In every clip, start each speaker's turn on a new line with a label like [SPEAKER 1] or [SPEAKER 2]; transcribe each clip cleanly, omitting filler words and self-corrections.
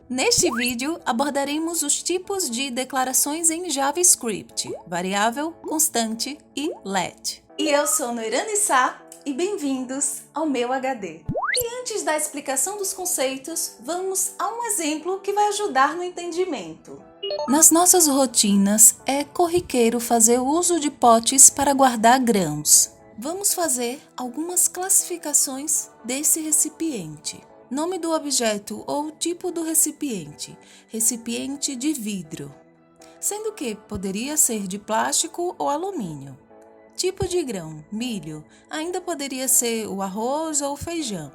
[SPEAKER 1] Neste vídeo, abordaremos os tipos de declarações em JavaScript, variável, constante e let. E eu sou Noirane Sá e bem-vindos ao meu HD. E antes da explicação dos conceitos, vamos a um exemplo que vai ajudar no entendimento. Nas nossas rotinas, é corriqueiro fazer uso de potes para guardar grãos. Vamos fazer algumas classificações desse recipiente. Nome do objeto ou tipo do recipiente: recipiente de vidro, sendo que poderia ser de plástico ou alumínio. Tipo de grão: milho, ainda poderia ser o arroz ou o feijão.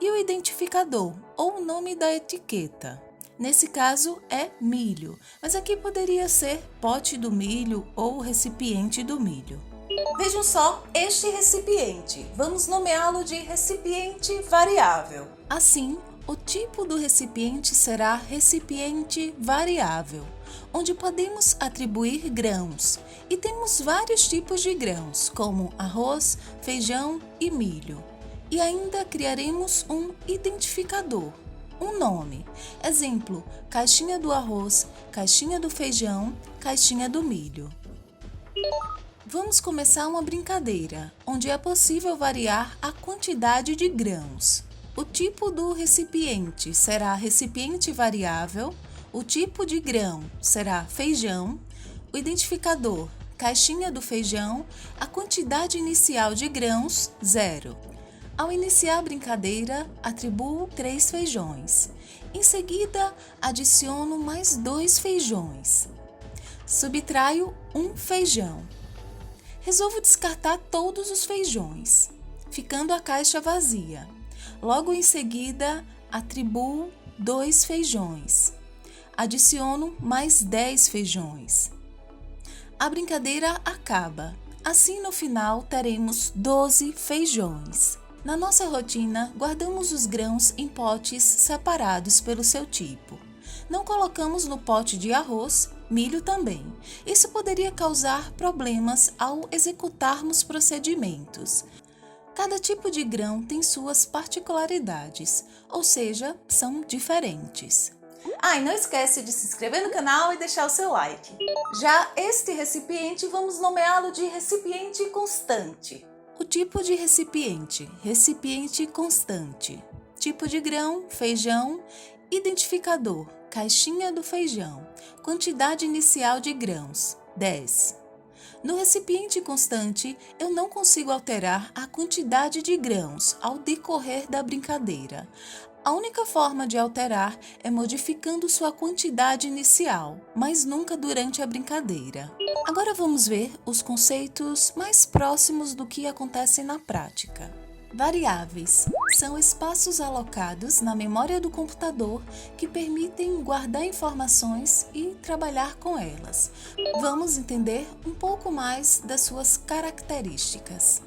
[SPEAKER 1] E o identificador ou o nome da etiqueta. Nesse caso é milho, mas aqui poderia ser pote do milho ou recipiente do milho. Vejam só este recipiente. Vamos nomeá-lo de recipiente variável. Assim, o tipo do recipiente será recipiente variável, onde podemos atribuir grãos. E temos vários tipos de grãos, como arroz, feijão e milho. E ainda criaremos um identificador, um nome. Exemplo: caixinha do arroz, caixinha do feijão, caixinha do milho. Vamos começar uma brincadeira, onde é possível variar a quantidade de grãos. O tipo do recipiente será recipiente variável, o tipo de grão será feijão, o identificador, caixinha do feijão, a quantidade inicial de grãos, 0. Ao iniciar a brincadeira, atribuo 3 feijões. Em seguida, adiciono mais 2 feijões. Subtraio 1 feijão. Resolvo descartar todos os feijões, ficando a caixa vazia. Logo em seguida, atribuo 2 feijões. Adiciono mais 10 feijões. A brincadeira acaba. Assim, no final, teremos 12 feijões. Na nossa rotina, guardamos os grãos em potes separados pelo seu tipo. Não colocamos no pote de arroz, milho também. Isso poderia causar problemas ao executarmos procedimentos. Cada tipo de grão tem suas particularidades, ou seja, são diferentes. E não esquece de se inscrever no canal e deixar o seu like. Já este recipiente, vamos nomeá-lo de recipiente constante. O tipo de recipiente: recipiente constante. Tipo de grão: feijão. Identificador: caixinha do feijão. Quantidade inicial de grãos: 10. No recipiente constante, eu não consigo alterar a quantidade de grãos ao decorrer da brincadeira. A única forma de alterar é modificando sua quantidade inicial, mas nunca durante a brincadeira. Agora vamos ver os conceitos mais próximos do que acontece na prática. Variáveis são espaços alocados na memória do computador que permitem guardar informações e trabalhar com elas. Vamos entender um pouco mais das suas características.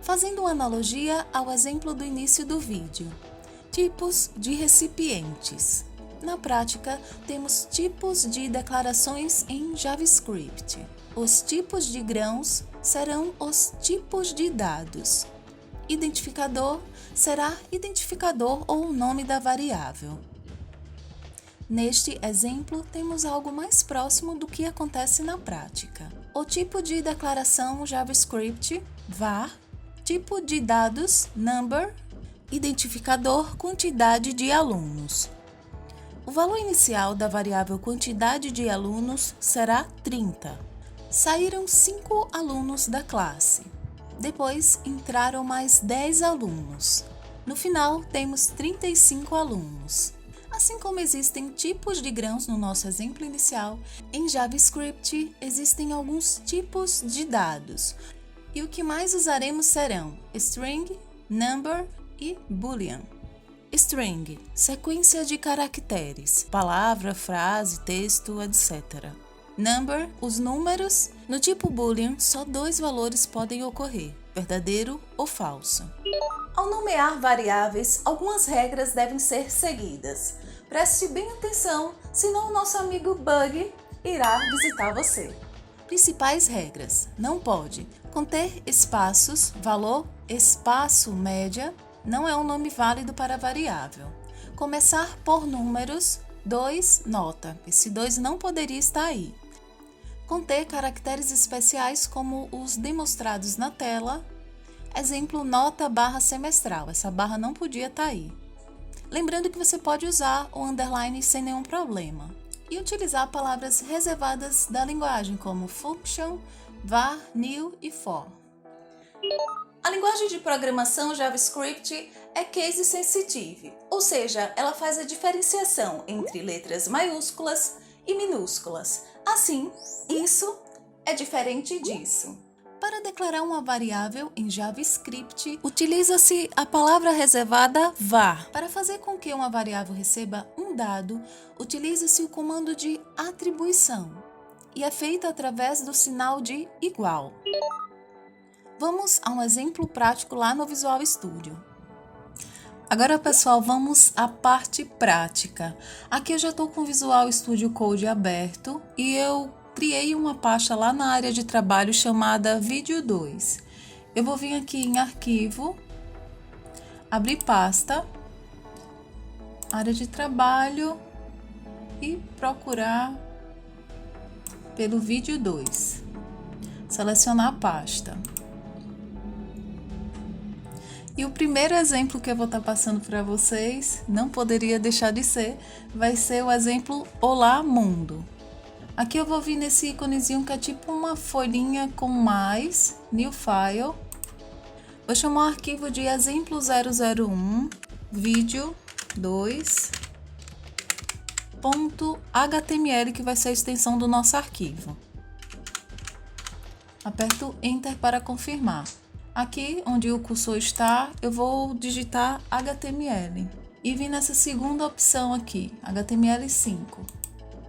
[SPEAKER 1] Fazendo uma analogia ao exemplo do início do vídeo. Tipos de recipientes. Na prática, temos tipos de declarações em JavaScript. Os tipos de grãos serão os tipos de dados. Identificador será identificador ou o nome da variável. Neste exemplo, temos algo mais próximo do que acontece na prática. O tipo de declaração JavaScript, var, tipo de dados, number, identificador, quantidade de alunos. O valor inicial da variável quantidade de alunos será 30. Saíram 5 alunos da classe. Depois entraram mais 10 alunos. No final, temos 35 alunos. Assim como existem tipos de grãos no nosso exemplo inicial, em JavaScript existem alguns tipos de dados. E o que mais usaremos serão string, number e boolean. String, sequência de caracteres, palavra, frase, texto, etc. Number, os números. No tipo boolean, só 2 valores podem ocorrer, verdadeiro ou falso. Ao nomear variáveis, algumas regras devem ser seguidas. Preste bem atenção, senão o nosso amigo Bug irá visitar você. Principais regras: não pode conter espaços, valor, espaço, média, não é um nome válido para variável. Começar por números, 2, nota. Esse 2 não poderia estar aí. Conter caracteres especiais como os demonstrados na tela. Exemplo, nota barra semestral. Essa barra não podia estar aí. Lembrando que você pode usar o underline sem nenhum problema. E utilizar palavras reservadas da linguagem, como function, var, new e for. A linguagem de programação JavaScript é case sensitive, ou seja, ela faz a diferenciação entre letras maiúsculas e minúsculas. Assim, isso é diferente disso. Para declarar uma variável em JavaScript, utiliza-se a palavra reservada var. Para fazer com que uma variável receba um dado, utiliza-se o comando de atribuição e é feita através do sinal de igual. Vamos a um exemplo prático lá no Visual Studio. Agora, pessoal, vamos à parte prática. Aqui eu já estou com o Visual Studio Code aberto e eu criei uma pasta lá na área de trabalho chamada Vídeo 2. Eu vou vir aqui em Arquivo, abrir pasta, área de trabalho e procurar pelo Vídeo 2. Selecionar a pasta. E o primeiro exemplo que eu vou estar passando para vocês, não poderia deixar de ser, vai ser o exemplo Olá Mundo. Aqui eu vou vir nesse íconezinho que é tipo uma folhinha com mais, New File. Vou chamar o arquivo de exemplo 001, vídeo 2.html, que vai ser a extensão do nosso arquivo. Aperto Enter para confirmar. Aqui onde o cursor está, eu vou digitar HTML. E vim nessa segunda opção aqui, HTML5.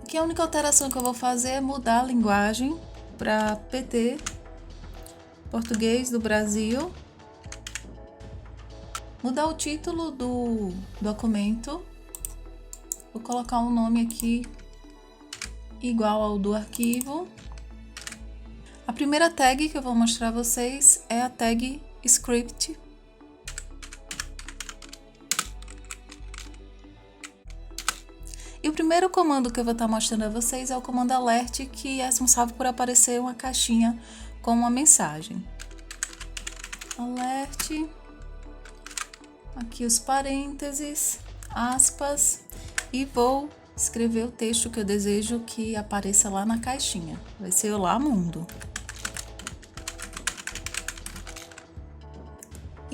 [SPEAKER 1] Aqui a única alteração que eu vou fazer é mudar a linguagem para PT, Português do Brasil. Mudar o título do documento. Vou colocar um nome aqui igual ao do arquivo. A primeira tag que eu vou mostrar a vocês é a tag script. E o primeiro comando que eu vou estar mostrando a vocês é o comando alert, que é responsável por aparecer uma caixinha com uma mensagem. Alert. Aqui os parênteses, aspas, e vou escrever o texto que eu desejo que apareça lá na caixinha. Vai ser Olá Mundo.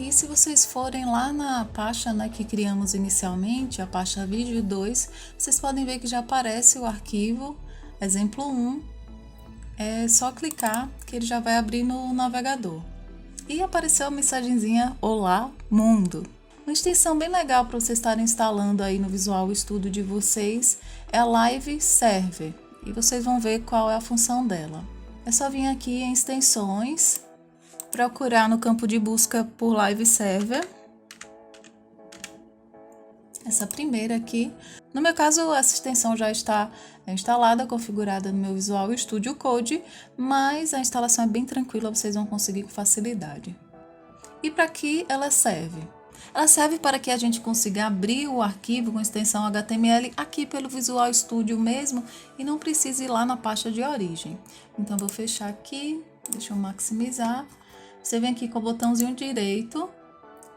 [SPEAKER 1] E se vocês forem lá na pasta, né, que criamos inicialmente, a pasta vídeo 2, vocês podem ver que já aparece o arquivo, exemplo 1. É só clicar que ele já vai abrir no navegador. E apareceu a mensagenzinha Olá Mundo. Uma extensão bem legal para vocês estarem instalando aí no Visual Studio de vocês é a Live Server. E vocês vão ver qual é a função dela. É só vir aqui em extensões, procurar no campo de busca por Live Server. Essa primeira aqui. No meu caso, essa extensão já está instalada, configurada no meu Visual Studio Code, mas a instalação é bem tranquila, vocês vão conseguir com facilidade. E para que ela serve? Ela serve para que a gente consiga abrir o arquivo com extensão HTML aqui pelo Visual Studio mesmo e não precise ir lá na pasta de origem. Então, vou fechar aqui, deixa eu maximizar. Você vem aqui com o botãozinho direito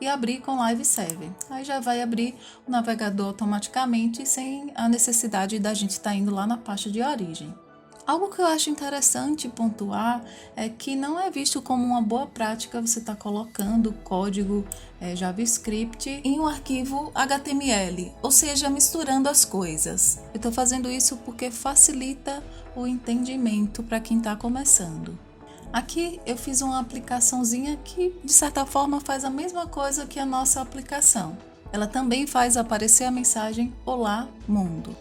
[SPEAKER 1] e abrir com Live Server. Aí já vai abrir o navegador automaticamente sem a necessidade da gente estar indo lá na pasta de origem. Algo que eu acho interessante pontuar é que não é visto como uma boa prática você estar colocando código JavaScript em um arquivo HTML, ou seja, misturando as coisas. Eu estou fazendo isso porque facilita o entendimento para quem está começando. Aqui eu fiz uma aplicaçãozinha que, de certa forma, faz a mesma coisa que a nossa aplicação. Ela também faz aparecer a mensagem Olá Mundo.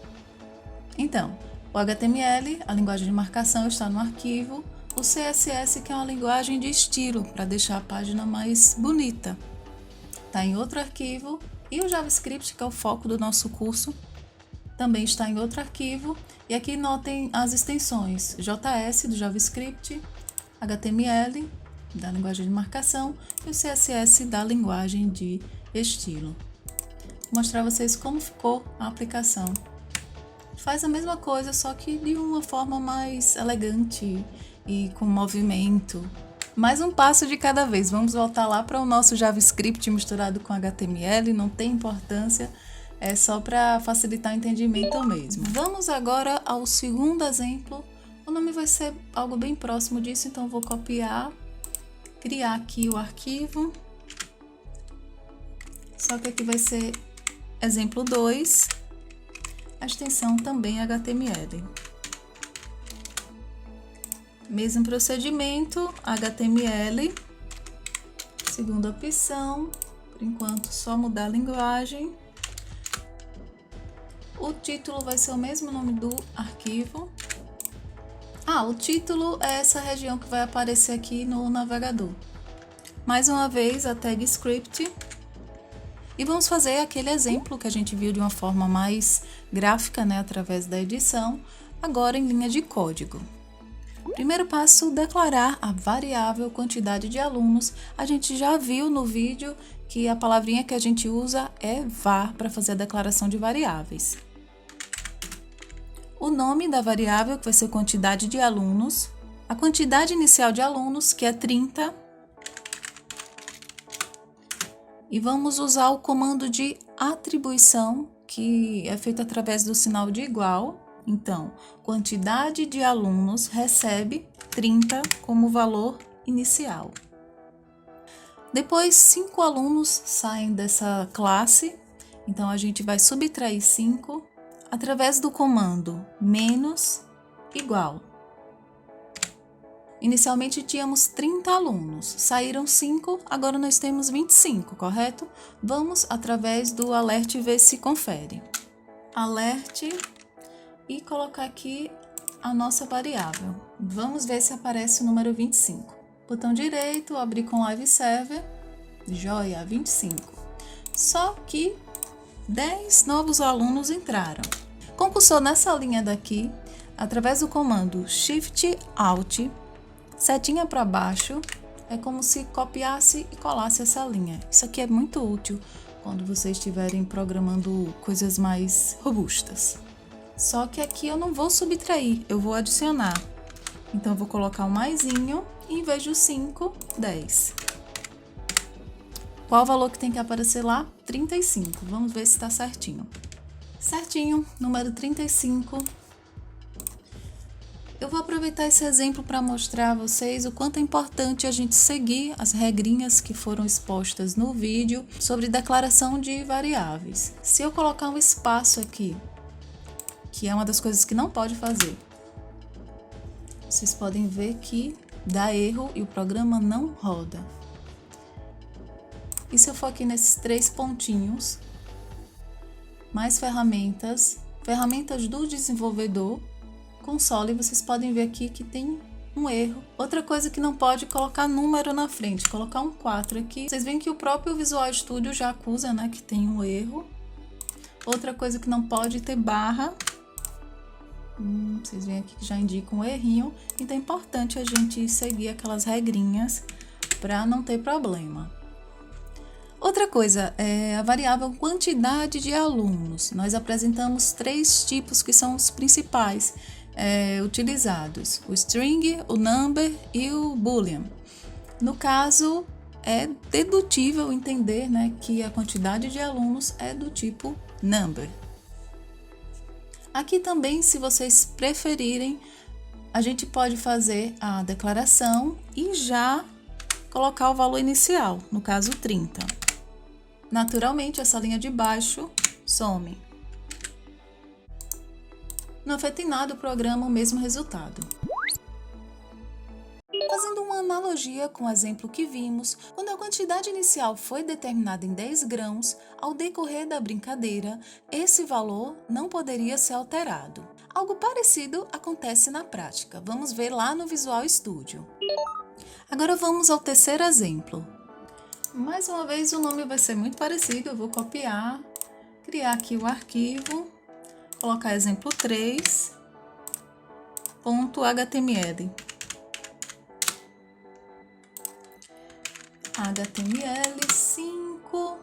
[SPEAKER 1] Então, o HTML, a linguagem de marcação, está no arquivo. O CSS, que é uma linguagem de estilo, para deixar a página mais bonita, está em outro arquivo. E o JavaScript, que é o foco do nosso curso, também está em outro arquivo. E aqui notem as extensões JS do JavaScript, HTML da linguagem de marcação e o CSS da linguagem de estilo. Vou mostrar a vocês como ficou a aplicação faz a mesma coisa, só que de uma forma mais elegante e com movimento. Mais um passo de cada vez. Vamos voltar lá para o nosso JavaScript misturado com HTML, não tem importância, é só para facilitar o entendimento mesmo. Vamos agora ao segundo exemplo. O nome vai ser algo bem próximo disso, então vou copiar, criar aqui o arquivo. Só que aqui vai ser exemplo 2, a extensão também HTML. Mesmo procedimento, HTML, segunda opção, por enquanto só mudar a linguagem. O título vai ser o mesmo nome do arquivo. O título é essa região que vai aparecer aqui no navegador. Mais uma vez a tag script. E vamos fazer aquele exemplo que a gente viu de uma forma mais gráfica, né, através da edição, agora em linha de código. Primeiro passo, declarar a variável quantidade de alunos. A gente já viu no vídeo que a palavrinha que a gente usa é var para fazer a declaração de variáveis. O nome da variável, que vai ser quantidade de alunos. A quantidade inicial de alunos, que é 30. E vamos usar o comando de atribuição, que é feito através do sinal de igual. Então, quantidade de alunos recebe 30 como valor inicial. Depois, 5 alunos saem dessa classe, então a gente vai subtrair 5 através do comando menos igual. Inicialmente tínhamos 30 alunos, saíram 5, agora nós temos 25, correto? Vamos através do alert ver se confere. Alert e colocar aqui a nossa variável. Vamos ver se aparece o número 25. Botão direito, abrir com Live Server, joia, 25. Só que 10 novos alunos entraram. Com o cursor nessa linha daqui, através do comando Shift Alt, setinha para baixo, é como se copiasse e colasse essa linha. Isso aqui é muito útil quando vocês estiverem programando coisas mais robustas. Só que aqui eu não vou subtrair, eu vou adicionar. Então eu vou colocar um maisinho e em vez de 5, 10. Qual o valor que tem que aparecer lá? 35. Vamos ver se está certinho. Certinho, número 35. Eu vou aproveitar esse exemplo para mostrar a vocês o quanto é importante a gente seguir as regrinhas que foram expostas no vídeo sobre declaração de variáveis. Se eu colocar um espaço aqui, que é uma das coisas que não pode fazer, vocês podem ver que dá erro e o programa não roda. E se eu for aqui nesses 3 pontinhos, mais ferramentas, ferramentas do desenvolvedor, console, vocês podem ver aqui que tem um erro. Outra coisa que não pode colocar número na frente, colocar um 4 aqui. Vocês veem que o próprio Visual Studio já acusa, né, que tem um erro. Outra coisa que não pode ter barra. Vocês veem aqui que já indica um errinho. Então é importante a gente seguir aquelas regrinhas para não ter problema. Outra coisa é a variável quantidade de alunos. Nós apresentamos 3 tipos que são os principais utilizados: o string, o number e o boolean. No caso, é dedutível entender, né, que a quantidade de alunos é do tipo number. Aqui também, se vocês preferirem, a gente pode fazer a declaração e já colocar o valor inicial, no caso 30. Naturalmente, essa linha de baixo some. Não afeta em nada o programa, o mesmo resultado. Fazendo uma analogia com o exemplo que vimos, quando a quantidade inicial foi determinada em 10 grãos, ao decorrer da brincadeira, esse valor não poderia ser alterado. Algo parecido acontece na prática. Vamos ver lá no Visual Studio. Agora vamos ao terceiro exemplo. Mais uma vez o nome vai ser muito parecido, eu vou copiar, criar aqui o arquivo, colocar exemplo 3.html. HTML5,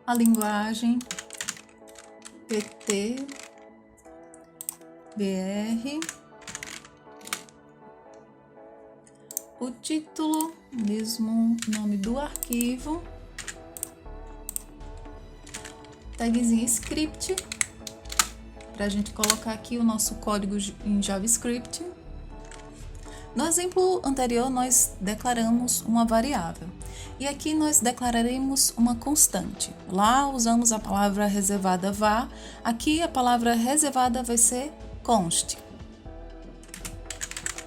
[SPEAKER 1] a linguagem PT, BR. O título, mesmo nome do arquivo. Tagzinho script, para a gente colocar aqui o nosso código em JavaScript. No exemplo anterior, nós declaramos uma variável. E aqui nós declararemos uma constante. Lá usamos a palavra reservada var, aqui a palavra reservada vai ser const.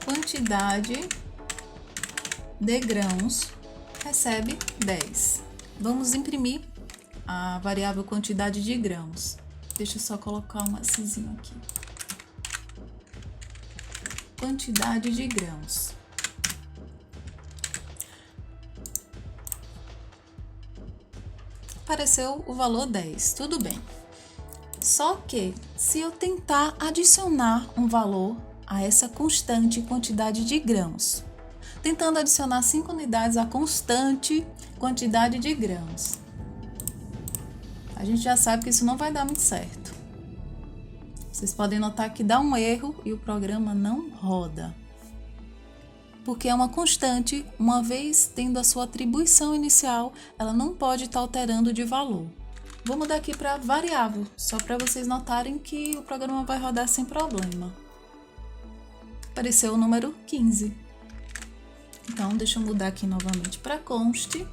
[SPEAKER 1] Quantidade de grãos recebe 10. Vamos imprimir a variável quantidade de grãos. Deixa eu só colocar um Szinho aqui. Quantidade de grãos. Apareceu o valor 10, tudo bem. Só que, se eu tentar adicionar um valor a essa constante quantidade de grãos, tentando adicionar 5 unidades à constante quantidade de grãos, a gente já sabe que isso não vai dar muito certo. Vocês podem notar que dá um erro e o programa não roda. Porque é uma constante, uma vez tendo a sua atribuição inicial, ela não pode estar alterando de valor. Vou mudar aqui para variável, só para vocês notarem que o programa vai rodar sem problema. Apareceu o número 15. Então, deixa eu mudar aqui novamente para const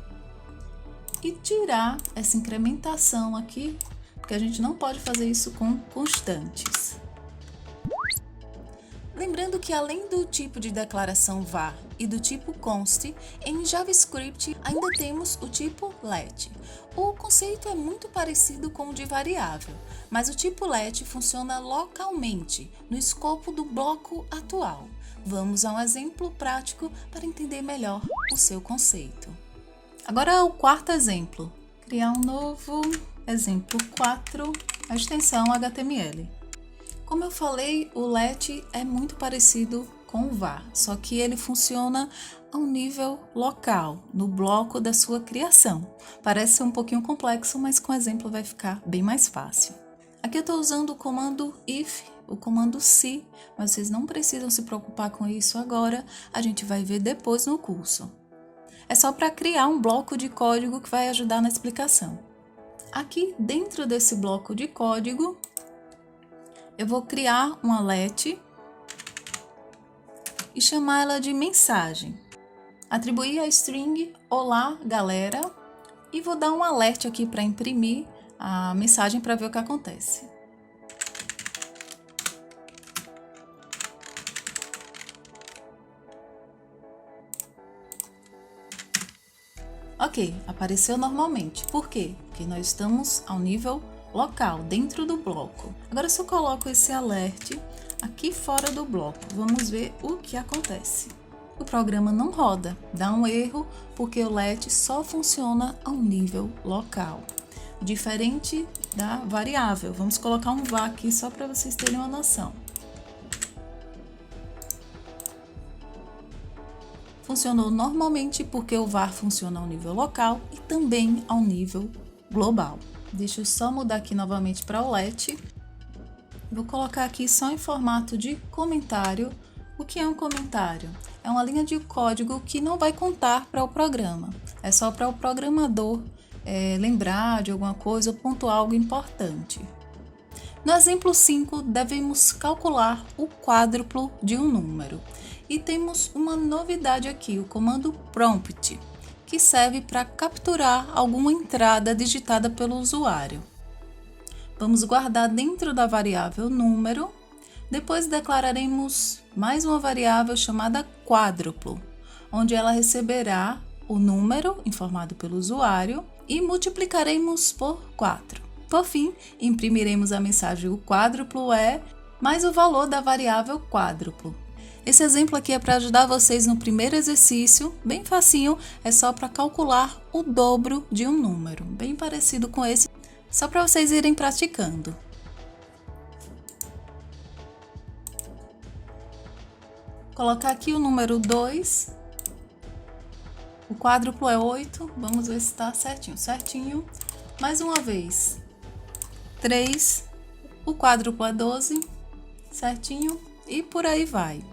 [SPEAKER 1] e tirar essa incrementação aqui, porque a gente não pode fazer isso com constantes. Lembrando que além do tipo de declaração var e do tipo const, em JavaScript ainda temos o tipo let. O conceito é muito parecido com o de variável, mas o tipo let funciona localmente, no escopo do bloco atual. Vamos a um exemplo prático para entender melhor o seu conceito. Agora o quarto exemplo. Criar um novo exemplo 4, a extensão HTML. Como eu falei, o let é muito parecido com o var, só que ele funciona a um nível local, no bloco da sua criação. Parece um pouquinho complexo, mas com o exemplo vai ficar bem mais fácil. Aqui eu estou usando o comando if, o comando se, mas vocês não precisam se preocupar com isso agora, a gente vai ver depois no curso. É só para criar um bloco de código que vai ajudar na explicação. Aqui dentro desse bloco de código, eu vou criar uma let e chamar ela de mensagem. Atribuir a string olá galera e vou dar um alert aqui para imprimir a mensagem para ver o que acontece. Ok, apareceu normalmente. Por quê? Porque nós estamos ao nível local, dentro do bloco. Agora, se eu coloco esse alert aqui fora do bloco, vamos ver o que acontece. O programa não roda, dá um erro, porque o let só funciona ao nível local. Diferente da variável. Vamos colocar um var aqui só para vocês terem uma noção. Funcionou normalmente porque o var funciona ao nível local e também ao nível global. Deixa eu só mudar aqui novamente para o let. Vou colocar aqui só em formato de comentário. O que é um comentário? É uma linha de código que não vai contar para o programa. É só para o programador lembrar de alguma coisa ou pontuar algo importante. No exemplo 5, devemos calcular o quádruplo de um número. E temos uma novidade aqui, o comando prompt, que serve para capturar alguma entrada digitada pelo usuário. Vamos guardar dentro da variável número, depois declararemos mais uma variável chamada quádruplo, onde ela receberá o número informado pelo usuário e multiplicaremos por 4. Por fim, imprimiremos a mensagem o quádruplo é mais o valor da variável quádruplo. Esse exemplo aqui é para ajudar vocês no primeiro exercício, bem facinho, é só para calcular o dobro de um número, bem parecido com esse, só para vocês irem praticando. Colocar aqui o número 2, o quádruplo é 8, vamos ver se está certinho. Mais uma vez, 3, o quádruplo é 12, certinho e por aí vai.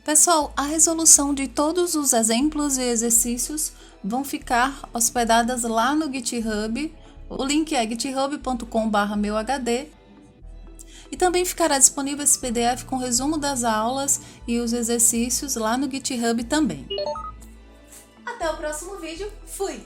[SPEAKER 1] Pessoal, a resolução de todos os exemplos e exercícios vão ficar hospedadas lá no GitHub. O link é github.com/meuhd. E também ficará disponível esse PDF com resumo das aulas e os exercícios lá no GitHub também. Até o próximo vídeo. Fui!